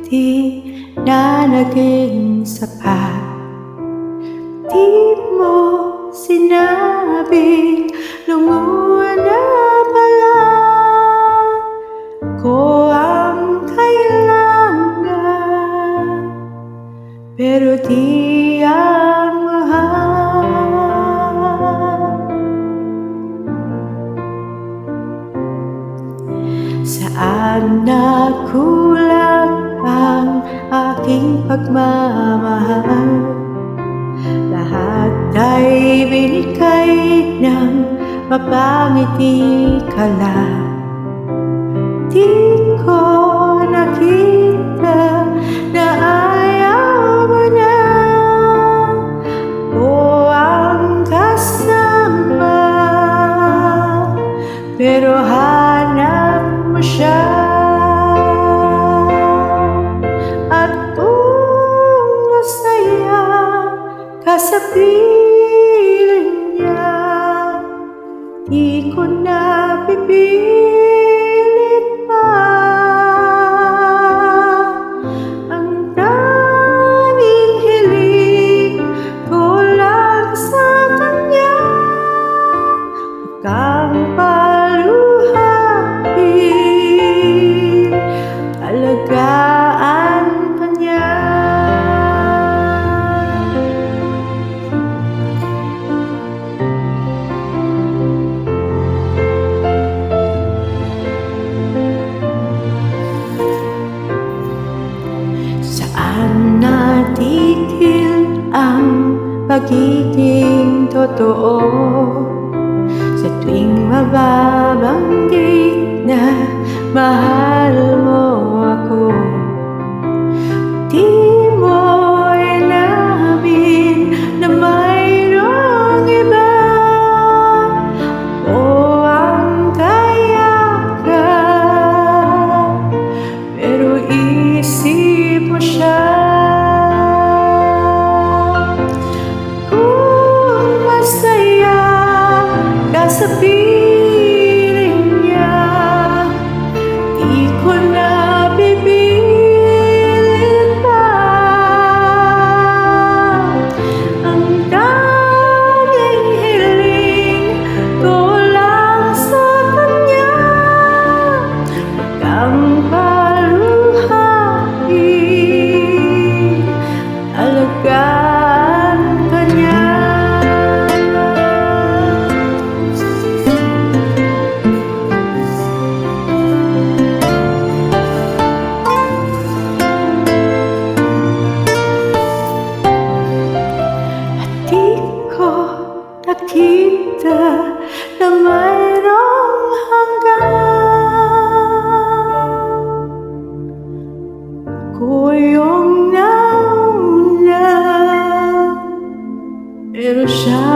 ngiti na naging sapat. Di mo sinabing nung una pa lang ko ang kailangan, pero di ang mahal. Saan nakulang ang aking pagmamahal? Lahat ay binigay ng mapangiti ka lang. Di ko nakita na ayaw mo na o ang kasama, pero hanap mo siya. At kung masaya ka sa piling niya, di ko na pipilit pa. Ang tanging hiling ko lang sa kanya, huwag kang paluhain, alagaan ka niya. Saan natigil ang pagiging totoo? Sa tuwing mababanggit na mahal mo ako, di mo inamin na mayroong iba o ang kaya ka, pero isip mo siya. Kung masaya ka sa piling niya, di ko na pipilit pa. Ang tanging hiling ko lang sa kanya, huwag kang paluhain, alagaan ka niya. Nakita na mayroong hanggang ko yung nauna, pero siya